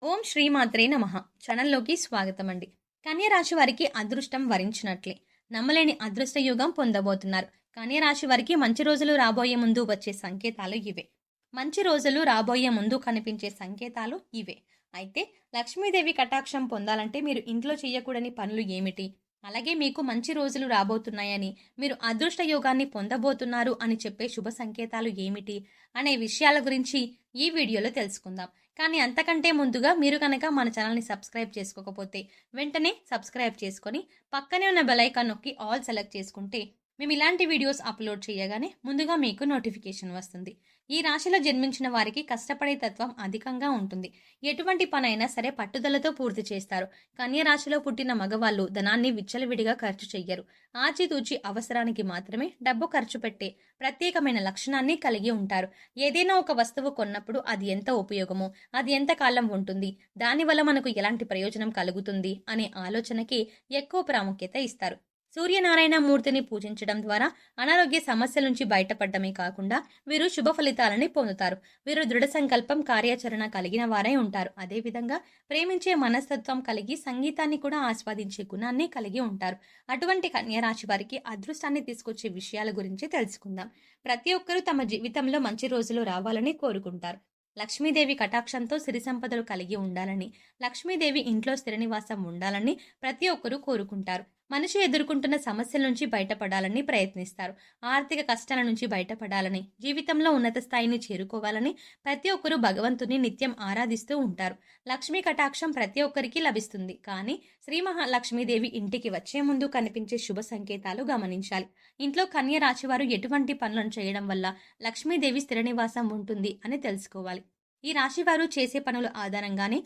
ఓం శ్రీమాత్రే నమః. ఛానల్లోకి స్వాగతం అండి. కన్య రాశి వారికి అదృష్టం వరించినట్లే. నమ్మలేని అదృష్ట యుగం పొందబోతున్నారు. కన్య రాశి వారికి మంచి రోజులు రాబోయే ముందు వచ్చే సంకేతాలు ఇవే. మంచి రోజులు రాబోయే ముందు కనిపించే సంకేతాలు ఇవే. అయితే లక్ష్మీదేవి కటాక్షం పొందాలంటే మీరు ఇంట్లో చేయకూడని పనులు ఏమిటి? అలాగే మీకు మంచి రోజులు రాబోతున్నాయని, మీరు అదృష్ట యోగాన్ని పొందబోతున్నారు అని చెప్పే శుభ సంకేతాలు ఏమిటి అనే విషయాల గురించి ఈ వీడియోలో తెలుసుకుందాం. కానీ అంతకంటే ముందుగా మీరు కనుక మన ఛానల్ని సబ్స్క్రైబ్ చేసుకోకపోతే వెంటనే సబ్స్క్రైబ్ చేసుకొని పక్కనే ఉన్న బెల్ ఐకాన్ నొక్కి ఆల్ సెలెక్ట్ చేసుకుంటే మేము ఇలాంటి వీడియోస్ అప్లోడ్ చేయగానే ముందుగా మీకు నోటిఫికేషన్ వస్తుంది. ఈ రాశిలో జన్మించిన వారికి కష్టపడే తత్వం అధికంగా ఉంటుంది. ఎటువంటి పనైనా సరే పట్టుదలతో పూర్తి చేస్తారు. కన్య రాశిలో పుట్టిన మగవాళ్ళు ధనాన్ని విచ్చలవిడిగా ఖర్చు చెయ్యరు. ఆచితూచి అవసరానికి మాత్రమే డబ్బు ఖర్చు పెట్టే ప్రత్యేకమైన లక్షణాన్ని కలిగి ఉంటారు. ఏదైనా ఒక వస్తువు కొన్నప్పుడు అది ఎంత ఉపయోగమో, అది ఎంత కాలం ఉంటుంది, దానివల్ల మనకు ఎలాంటి ప్రయోజనం కలుగుతుంది అనే ఆలోచనకి ఎక్కువ ప్రాముఖ్యత ఇస్తారు. సూర్యనారాయణ మూర్తిని పూజించడం ద్వారా అనారోగ్య సమస్యల నుంచి బయటపడమే కాకుండా వీరు శుభ ఫలితాలని పొందుతారు. వీరు దృఢ సంకల్పం, కార్యాచరణ కలిగిన వారై ఉంటారు. అదేవిధంగా ప్రేమించే మనస్తత్వం కలిగి సంగీతాన్ని కూడా ఆస్వాదించే గుణాన్ని కలిగి ఉంటారు. అటువంటి కన్య రాశి వారికి అదృష్టాన్ని తీసుకొచ్చే విషయాల గురించి తెలుసుకుందాం. ప్రతి ఒక్కరూ తమ జీవితంలో మంచి రోజులు రావాలని కోరుకుంటారు. లక్ష్మీదేవి కటాక్షంతో సిరి సంపదలు కలిగి ఉండాలని, లక్ష్మీదేవి ఇంట్లో స్థిర నివాసం ఉండాలని ప్రతి ఒక్కరూ కోరుకుంటారు. మనిషి ఎదుర్కొంటున్న సమస్యల నుంచి బయటపడాలని ప్రయత్నిస్తారు. ఆర్థిక కష్టాల నుంచి బయటపడాలని, జీవితంలో ఉన్నత స్థాయిని చేరుకోవాలని ప్రతి ఒక్కరూ భగవంతుని నిత్యం ఆరాధిస్తూ ఉంటారు. లక్ష్మీ కటాక్షం ప్రతి ఒక్కరికి లభిస్తుంది. కానీ శ్రీ మహాలక్ష్మీదేవి ఇంటికి వచ్చే ముందు కనిపించే శుభ సంకేతాలు గమనించాలి. ఇంట్లో కన్య రాశి వారు ఎటువంటి పనులను చేయడం వల్ల లక్ష్మీదేవి స్థిర నివాసం ఉంటుంది అని తెలుసుకోవాలి. ఈ రాశి వారు చేసే పనుల ఆధారంగానే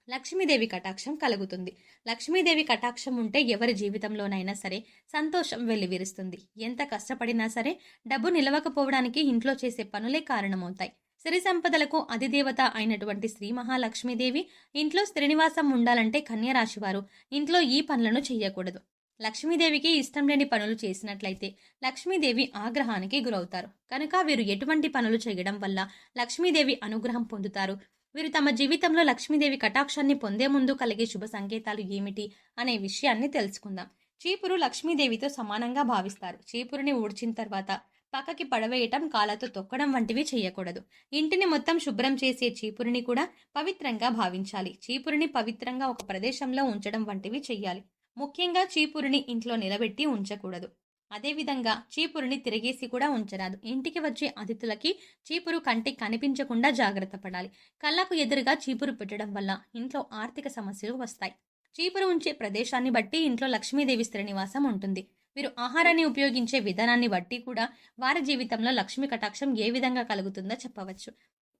లక్ష్మీదేవి కటాక్షం కలుగుతుంది. లక్ష్మీదేవి కటాక్షం ఉంటే ఎవరి జీవితంలోనైనా సరే సంతోషం వెల్లివిరుస్తుంది. ఎంత కష్టపడినా సరే డబ్బు నిలవకపోవడానికి ఇంట్లో చేసే పనులే కారణమవుతాయి. సిరి సంపదలకు అధిదేవత అయినటువంటి శ్రీ మహాలక్ష్మీదేవి ఇంట్లో స్థిరనివాసం ఉండాలంటే కన్య రాశి వారు ఇంట్లో ఈ పనులను చేయకూడదు. లక్ష్మీదేవికి ఇష్టం లేని పనులు చేసినట్లయితే లక్ష్మీదేవి ఆగ్రహానికి గురవుతారు. కనుక వీరు ఎటువంటి పనులు చేయడం వల్ల లక్ష్మీదేవి అనుగ్రహం పొందుతారు, వీరు తమ జీవితంలో లక్ష్మీదేవి కటాక్షాన్ని పొందే ముందు కలిగే శుభ సంకేతాలు ఏమిటి అనే విషయాన్ని తెలుసుకుందాం. చీపురు లక్ష్మీదేవితో సమానంగా భావిస్తారు. చీపురుని ఊడ్చిన తర్వాత పక్కకి పడవేయటం, కాళ్ళతో తొక్కడం వంటివి చేయకూడదు. ఇంటిని మొత్తం శుభ్రం చేసే చీపురుని కూడా పవిత్రంగా భావించాలి. చీపురుని పవిత్రంగా ఒక ప్రదేశంలో ఉంచడం వంటివి చెయ్యాలి. ముఖ్యంగా చీపురుని ఇంట్లో నిలబెట్టి ఉంచకూడదు. అదేవిధంగా చీపురుని తిరిగేసి కూడా ఉంచరాదు. ఇంటికి వచ్చే అతిథులకి చీపురు కంటికి కనిపించకుండా జాగ్రత్త పడాలి. కళ్ళకు ఎదురుగా చీపురు పెట్టడం వల్ల ఇంట్లో ఆర్థిక సమస్యలు వస్తాయి. చీపురు ఉంచే ప్రదేశాన్ని బట్టి ఇంట్లో లక్ష్మీదేవి స్థిర నివాసం ఉంటుంది. వీరు ఆహారాన్ని ఉపయోగించే విధానాన్ని బట్టి కూడా వారి జీవితంలో లక్ష్మీ కటాక్షం ఏ విధంగా కలుగుతుందో చెప్పవచ్చు.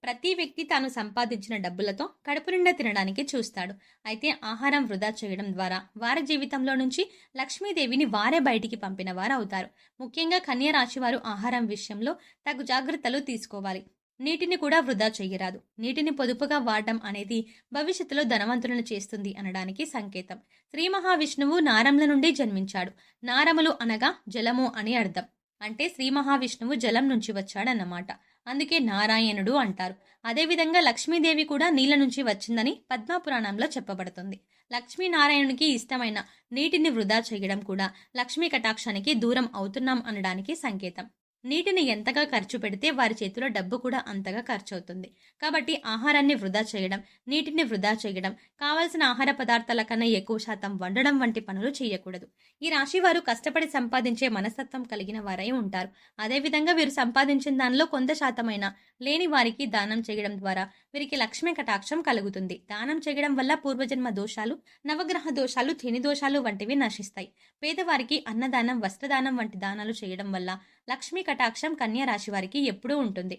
ప్రతి వ్యక్తి తాను సంపాదించిన డబ్బులతో కడుపు నిండా తినడానికి చూస్తాడు. అయితే ఆహారం వృధా చేయడం ద్వారా వారి జీవితంలో నుంచి లక్ష్మీదేవిని వారే బయటికి పంపిన వారు అవుతారు. ముఖ్యంగా కన్య రాశి వారు ఆహారం విషయంలో తగు జాగ్రత్తలు తీసుకోవాలి. నీటిని కూడా వృధా చేయరాదు. నీటిని పొదుపుగా వాడడం అనేది భవిష్యత్తులో ధనవంతులను చేస్తుంది అనడానికి సంకేతం. శ్రీ మహావిష్ణువు నారముల నుండి జన్మించాడు. నారములు అనగా జలము అని అర్థం. అంటే శ్రీ మహావిష్ణువు జలం నుంచి వచ్చాడన్నమాట. అందుకే నారాయణుడు అంటారు. అదేవిధంగా లక్ష్మీదేవి కూడా నీళ్ల నుంచి వచ్చిందని పద్మపురాణంలో చెప్పబడుతుంది. లక్ష్మీనారాయణునికి ఇష్టమైన నీటిని వృధా చేయడం కూడా లక్ష్మీ కటాక్షానికి దూరం అవుతున్నాం అనడానికి సంకేతం. నీటిని ఎంతగా ఖర్చు పెడితే వారి చేతిలో డబ్బు కూడా అంతగా ఖర్చు అవుతుంది. కాబట్టి ఆహారాన్ని వృధా చేయడం, నీటిని వృధా చేయడం, కావలసిన ఆహార పదార్థాల కన్నా ఎక్కువ శాతం వండడం వంటి పనులు చేయకూడదు. ఈ రాశి వారు కష్టపడి సంపాదించే మనస్తత్వం కలిగిన వారై ఉంటారు. అదేవిధంగా వీరు సంపాదించిన దానిలో కొంత శాతమైన లేని వారికి దానం చేయడం ద్వారా వీరికి లక్ష్మీ కటాక్షం కలుగుతుంది. దానం చేయడం వల్ల పూర్వజన్మ దోషాలు, నవగ్రహ దోషాలు, శని దోషాలు వంటివి నశిస్తాయి. పేదవారికి అన్నదానం, వస్త్రదానం వంటి దానాలు చేయడం వల్ల లక్ష్మీ కటాక్షం కన్య రాశి వారికి ఎప్పుడూ ఉంటుంది.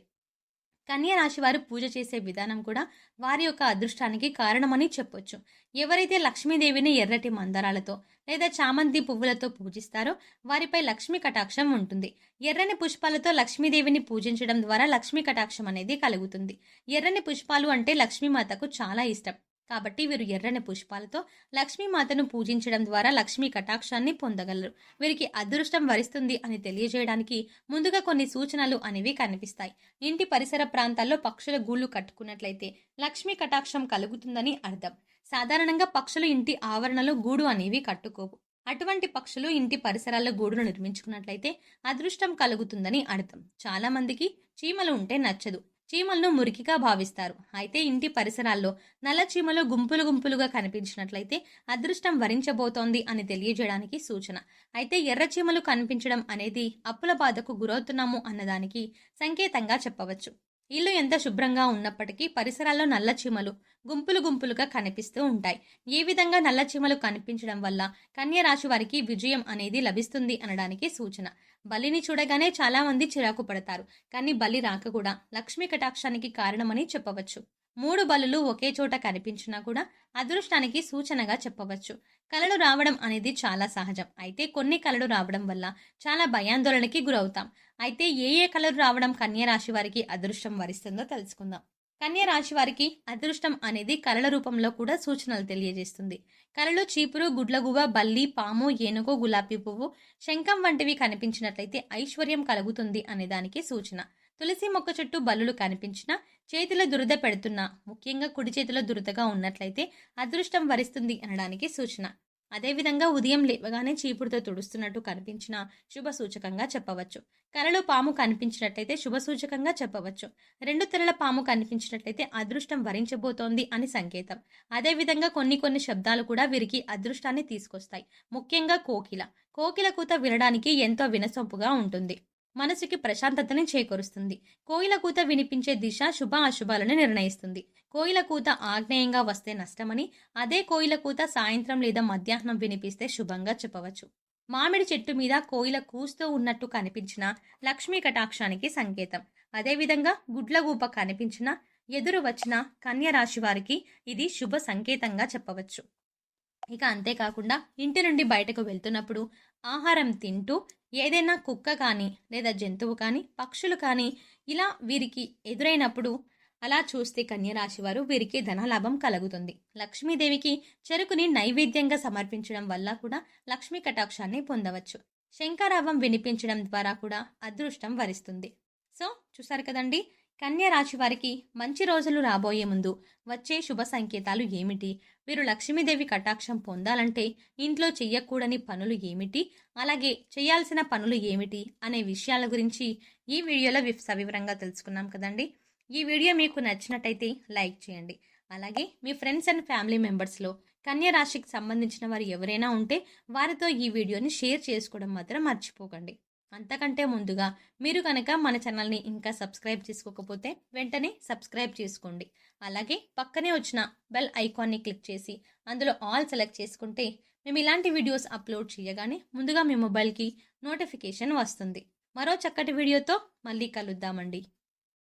కన్య రాశి వారు పూజ చేసే విధానం కూడా వారి యొక్క అదృష్టానికి కారణమని చెప్పొచ్చు. ఎవరైతే లక్ష్మీదేవిని ఎర్రటి మందారాలతో లేదా చామంతి పువ్వులతో పూజిస్తారో వారిపై లక్ష్మీ కటాక్షం ఉంటుంది. ఎర్రని పుష్పాలతో లక్ష్మీదేవిని పూజించడం ద్వారా లక్ష్మీ కటాక్షం అనేది కలుగుతుంది. ఎర్రని పుష్పాలు అంటే లక్ష్మీమాతకు చాలా ఇష్టం. కాబట్టి వీరు ఎర్రని పుష్పాలతో లక్ష్మీమాతను పూజించడం ద్వారా లక్ష్మీ కటాక్షాన్ని పొందగలరు. వీరికి అదృష్టం వరిస్తుంది అని తెలియజేయడానికి ముందుగా కొన్ని సూచనలు అనేవి కనిపిస్తాయి. ఇంటి పరిసర ప్రాంతాల్లో పక్షుల గూళ్లు కట్టుకున్నట్లయితే లక్ష్మీ కటాక్షం కలుగుతుందని అర్థం. సాధారణంగా పక్షులు ఇంటి ఆవరణలో గూడు అనేవి కట్టుకోవు. అటువంటి పక్షులు ఇంటి పరిసరాల్లో గూడును నిర్మించుకున్నట్లయితే అదృష్టం కలుగుతుందని అర్థం. చాలా మందికి చీమలు ఉంటే నచ్చదు. చీమలను మురికిగా భావిస్తారు. అయితే ఇంటి పరిసరాల్లో నల్ల చీమలు గుంపులు గుంపులుగా కనిపించినట్లయితే అదృష్టం వరించబోతోంది అని తెలియజేయడానికి సూచన. అయితే ఎర్ర చీమలు కనిపించడం అనేది అప్పుల బాధకు గురవుతున్నాము అన్నదానికి సంకేతంగా చెప్పవచ్చు. ఇల్లు ఎంత శుభ్రంగా ఉన్నప్పటికీ పరిసరాల్లో నల్ల చీమలు గుంపులు గుంపులుగా కనిపిస్తూ ఉంటాయి. ఏ విధంగా నల్ల చీమలు కనిపించడం వల్ల కన్య రాశి వారికి విజయం అనేది లభిస్తుంది అనడానికి సూచన. బలిని చూడగానే చాలా మంది చిరాకు పడతారు. కానీ బలి రాక కూడా లక్ష్మీ కటాక్షానికి కారణమని చెప్పవచ్చు. 3 బలులు ఒకే చోట కనిపించినా కూడా అదృష్టానికి సూచనగా చెప్పవచ్చు. కలలు రావడం అనేది చాలా సహజం. అయితే కొన్ని కలలు రావడం వల్ల చాలా భయాందోళనకి గురవుతాం. అయితే ఏ కలలు రావడం కన్య రాశి వారికి అదృష్టం వరిస్తుందో తెలుసుకుందాం. కన్య రాశి వారికి అదృష్టం అనేది కలల రూపంలో కూడా సూచనలు తెలియజేస్తుంది. కలలో చీపురు, గుడ్లగువ్వ, బల్లి, పాము, ఏనుగు, గులాబీ పువ్వు, శంఖం వంటివి కనిపించినట్లయితే ఐశ్వర్యం కలుగుతుంది అనే దానికి సూచన. తులసి మొక్క చుట్టూ బల్లులు కనిపించినా, చేతిలో దురద పెడుతున్నా, ముఖ్యంగా కుడి చేతిలో దురదగా ఉన్నట్లయితే అదృష్టం వరిస్తుంది అనడానికి సూచన. అదేవిధంగా ఉదయం లేవగానే చీపురుతో తుడుస్తున్నట్టు కనిపించినా శుభ సూచకంగా చెప్పవచ్చు. కలలో పాము కనిపించినట్లయితే శుభ సూచకంగా చెప్పవచ్చు. 2 తలల పాము కనిపించినట్లయితే అదృష్టం వరించబోతోంది అని సంకేతం. అదేవిధంగా కొన్ని శబ్దాలు కూడా వీరికి అదృష్టాన్ని తీసుకొస్తాయి. ముఖ్యంగా కోకిల. కోకిల కూత వినడానికి ఎంతో వినసొంపుగా ఉంటుంది. మనసుకి ప్రశాంతతని చేకూరుస్తుంది. కోయిల కూత వినిపించే దిశ శుభ అశుభాలను నిర్ణయిస్తుంది. కోయిల కూత ఆగ్నేయంగా వస్తే నష్టమని, అదే కోయిల కూత సాయంత్రం లేదా మధ్యాహ్నం వినిపిస్తే శుభంగా చెప్పవచ్చు. మామిడి చెట్టు మీద కోయిల కూస్తూ ఉన్నట్టు కనిపించిన లక్ష్మీ కటాక్షానికి సంకేతం. అదేవిధంగా గుడ్లగూప కనిపించిన, ఎదురు వచ్చిన కన్య రాశి వారికి ఇది శుభ సంకేతంగా చెప్పవచ్చు. ఇక అంతేకాకుండా ఇంటి నుండి బయటకు వెళ్తున్నప్పుడు ఆహారం తింటూ ఏదైనా కుక్క కానీ లేదా జంతువు కానీ పక్షులు కానీ ఇలా వీరికి ఎదురైనప్పుడు అలా చూస్తే కన్యరాశి వారు వీరికి ధనలాభం కలుగుతుంది. లక్ష్మీదేవికి చెరుకుని నైవేద్యంగా సమర్పించడం వల్ల కూడా లక్ష్మీ కటాక్షాన్ని పొందవచ్చు. శంఖారావం వినిపించడం ద్వారా కూడా అదృష్టం వరిస్తుంది. సో చూసారు కదండి, కన్య రాశి వారికి మంచి రోజులు రాబోయే ముందు వచ్చే శుభ సంకేతాలు ఏమిటి, వీరు లక్ష్మీదేవి కటాక్షం పొందాలంటే ఇంట్లో చెయ్యకూడని పనులు ఏమిటి, అలాగే చేయాల్సిన పనులు ఏమిటి అనే విషయాల గురించి ఈ వీడియోలో సవివరంగా తెలుసుకున్నాం కదండి. ఈ వీడియో మీకు నచ్చినట్టయితే లైక్ చేయండి. అలాగే మీ ఫ్రెండ్స్ అండ్ ఫ్యామిలీ మెంబర్స్లో కన్య రాశికి సంబంధించిన వారు ఎవరైనా ఉంటే వారితో ఈ వీడియోని షేర్ చేసుకోవడం మాత్రం మర్చిపోకండి. అంతకంటే ముందుగా మీరు కనుక మన ఛానల్ని ఇంకా సబ్స్క్రైబ్ చేసుకోకపోతే వెంటనే సబ్స్క్రైబ్ చేసుకోండి. అలాగే పక్కనే వచ్చిన బెల్ ఐకాన్ని క్లిక్ చేసి అందులో ఆల్ సెలెక్ట్ చేసుకుంటే మేము ఇలాంటి వీడియోస్ అప్లోడ్ చేయగానే ముందుగా మీ మొబైల్కి నోటిఫికేషన్ వస్తుంది. మరో చక్కటి వీడియోతో మళ్ళీ కలుద్దామండి.